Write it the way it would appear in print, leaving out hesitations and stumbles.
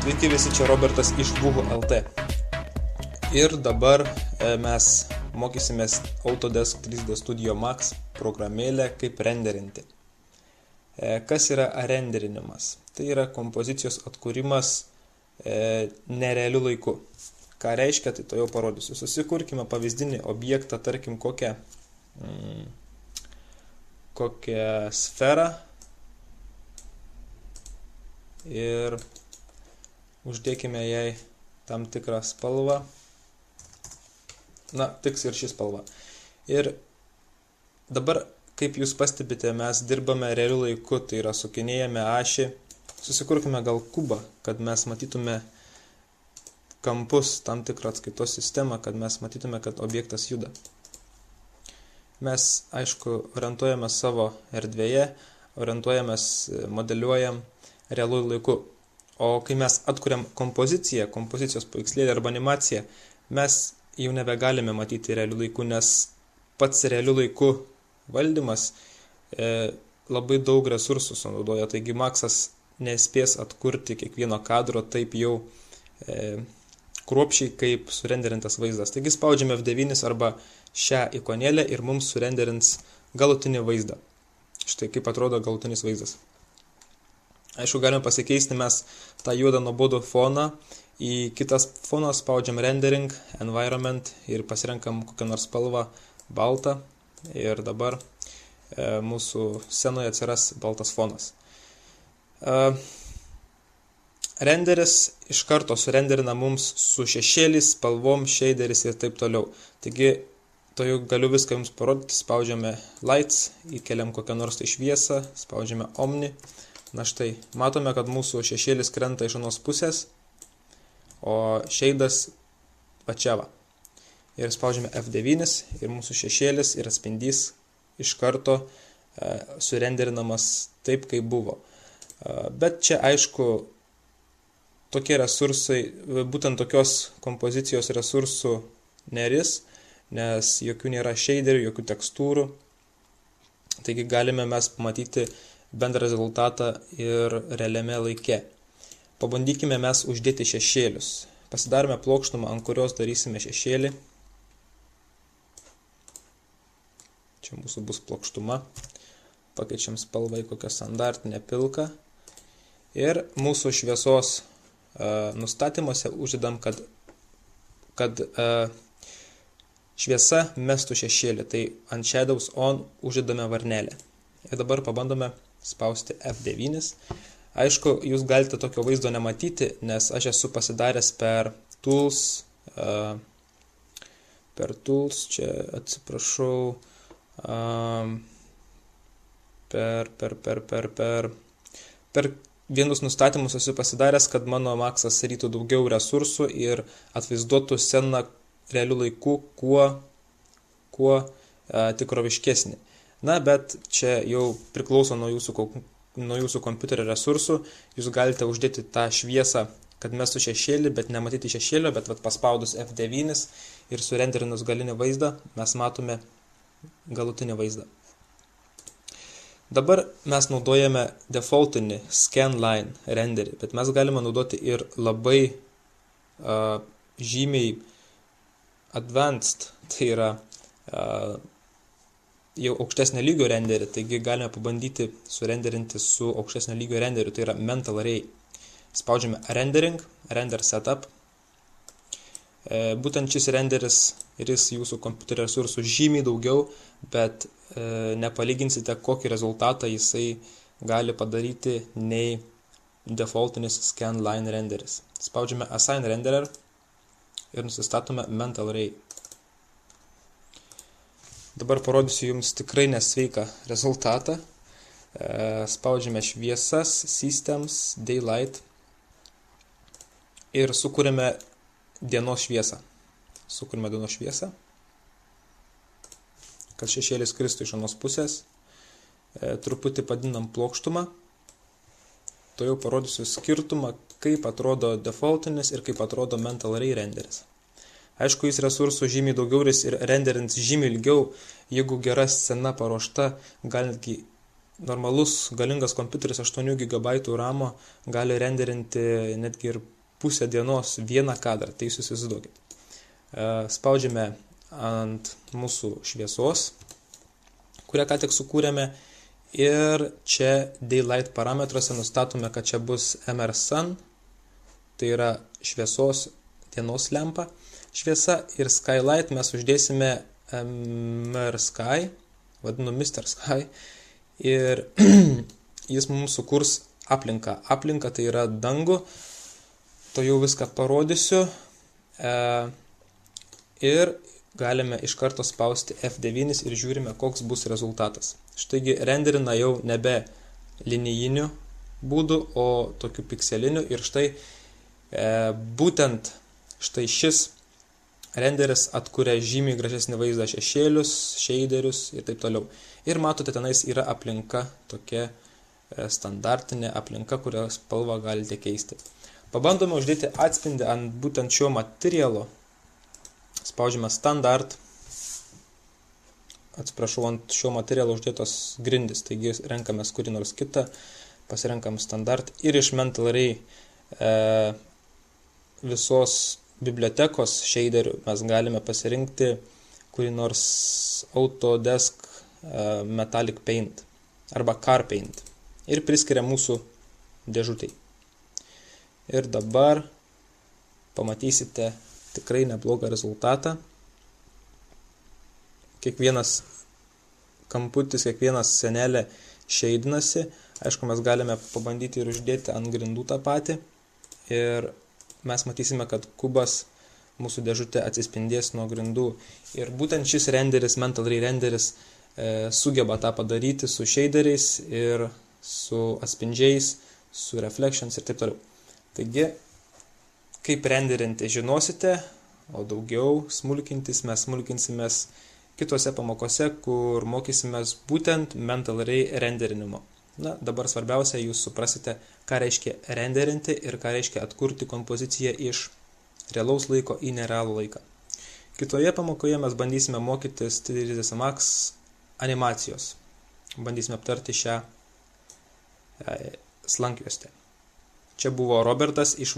Sveiki visi, čia Robertas iš Vuhu LT. Ir dabar mes mokysimės Autodesk 3D Studio Max programėlę kaip renderinti. Kas yra renderinimas? Tai yra kompozicijos atkūrimas nerealiu laiku. Ką reiškia, tai to jau parodysiu. Susikurkime pavyzdinį objektą, tarkim kokią sferą ir uždėkime jai tam tikrą spalvą. Na, tiks ir ši spalva. Ir dabar, kaip jūs pastebite, mes dirbame realiu laiku, tai yra sukinėjame ašį. Susikurkime gal kubą, kad mes matytume kampus, tam tikrą atskaitos sistemą, kad mes matytume, kad objektas juda. Mes, aišku, orientuojame savo erdvėje, orientuojamės, modeliuojam realiu laiku. O kai mes atkuriam kompoziciją, kompozicijos paveikslėlį arba animaciją, mes jau nebegalime matyti realiu laiku, nes pats realiu laiku valdymas labai daug resursų sunaudoja. Taigi Maxas nespės atkurti kiekvieno kadro taip jau kruopščiai kaip surenderintas vaizdas. Taigi spaudžiame F9 arba šią ikonėlę ir mums surenderins galutinį vaizdą. Štai kaip atrodo galutinis vaizdas. Aišku, galime pasikeisti mes tą juodą nuobodų foną į kitas foną, spaudžiam Rendering, Environment ir pasirenkam kokią nors spalvą baltą ir dabar mūsų scenoje atsiras baltas fonas. Renderis iš karto surenderina mums su šešėlis, spalvom, shaderis ir taip toliau. Taigi, to jau galiu viską jums parodyti, spaudžiame Lights, įkeliam kokią nors tai šviesą, spaudžiame Omni. Na štai, matome, kad mūsų šešėlis krenta iš anos pusės, o shade'as pačiava. Ir spaudžiame F9 ir mūsų šešėlis ir atspindys iš karto surenderinamas taip, kaip buvo. Bet čia, aišku, tokie resursai, būtent tokios kompozicijos resursų neris, nes jokių nėra shaderių, jokių tekstūrų. Taigi galime mes pamatyti bendrą rezultatą ir realiame laike. Pabandykime mes uždėti šešėlius. Pasidarome plokštumą, ant kurios darysime šešėlį. Čia mūsų bus plokštuma. Pakeičiam spalvą į kokią standartinę pilką. Ir mūsų šviesos nustatymuose uždedam, kad šviesa mestų šešėlį. Tai ant Shadows On uždedame varnelę. Ir dabar pabandome spausti F9. Aišku, jūs galite tokio vaizdo nematyti, nes aš esu pasidaręs per Tools, čia atsiprašau, per vienus nustatymus esu pasidaręs, kad mano Maxas darytų daugiau resursų ir atvaizduotų sceną realiu laiku, kuo tikroviškesnį. Na, bet čia jau priklauso nuo jūsų kompiuterio resursų. Jūs galite uždėti tą šviesą, kad mestų šešėlį, bet nematyti šešėlio, bet paspaudus F9 ir surenderinus galinį vaizdą, mes matome galutinį vaizdą. Dabar mes naudojame defaultinį scanline renderį, bet mes galime naudoti ir labai žymiai advanced, tai yra jau aukštesnio lygio renderį, taigi galime pabandyti surenderinti su aukštesnio lygio renderiu, tai yra Mental Ray. Spaudžiame Rendering, Render Setup. Būtent šis renderis ir jis jūsų kompiuterio resursų žymiai daugiau, bet nepalyginsite, kokį rezultatą jisai gali padaryti nei defaultinis Scanline renderis. Spaudžiame Assign Renderer ir nusistatome Mental Ray. Dabar parodysiu jums tikrai nesveiką rezultatą. Spaudžiame šviesas, Systems, Daylight ir sukūrėme dienos šviesą. Kad šešėlis kristų iš anos pusės. Truputį padinam plokštumą. To jau parodysiu skirtumą, kaip atrodo defaultinis ir kaip atrodo Mental Ray renderis. Aišku, jis resursų žymiai daugiau ir renderins žymiai ilgiau, jeigu gera scena paruošta, gal netgi normalus galingas kompiuteris 8 GB RAM gali renderinti netgi ir pusę dienos vieną kadrą, tai jūs įsivaizduokit. Spaudžiame ant mūsų šviesos, kurią ką tik sukūrėme, ir čia Daylight parametruose nustatome, kad čia bus MR-Sun, tai yra šviesos dienos lempa šviesa, ir Skylight mes uždėsime MR-Sky, vadinu Mr. Sky, ir jis mums sukurs aplinką. Aplinka tai yra dangų, to jau viską parodysiu, ir galime iš karto spausti F9 ir žiūrime, koks bus rezultatas. Štaigi renderina jau nebe linijiniu būdu, o tokiu pikseliniu, ir štai būtent štai šis renderis atkuria žymiai gražesnį vaizdą, šešėlius, shaderius ir taip toliau. Ir matote, tenais yra aplinka, tokia standartinė aplinka, kurios spalvą galite keisti. Pabandome uždėti atspindį ant būtent šio materialo. Spaudžiame Standard. Atsiprašau, ant šio materialo uždėtos grindys, taigi renkamės kurį nors kitą, pasirenkam Standard, ir iš Mental Ray visos bibliotekos shaderių mes galime pasirinkti kurį nors Autodesk Metallic Paint arba Car Paint ir priskiria mūsų dėžutei. Ir dabar pamatysite tikrai neblogą rezultatą. Kiekvienas kamputis, kiekvienas senelė šeidinasi. Aišku, mes galime pabandyti ir uždėti ant grindų tą patį. Ir mes matysime, kad kubas mūsų dėžutė atsispindės nuo grindų. Ir būtent šis renderis, Mental Ray renderis, sugeba tą padaryti su shaderiais ir su atspindžiais, su reflections ir taip toliau. Taigi, kaip renderinti žinosite, o daugiau smulkintis mes smulkinsimės kitose pamokose, kur mokysimės būtent Mental Ray renderinimo. Na, dabar svarbiausia, jūs suprasite, ką reiškia renderinti ir ką reiškia atkurti kompoziciją iš realaus laiko į nerealų laiką. Kitoje pamokoje mes bandysime mokytis 3ds Max animacijos. Bandysime aptarti šią slankjuostę. Čia buvo Robertas iš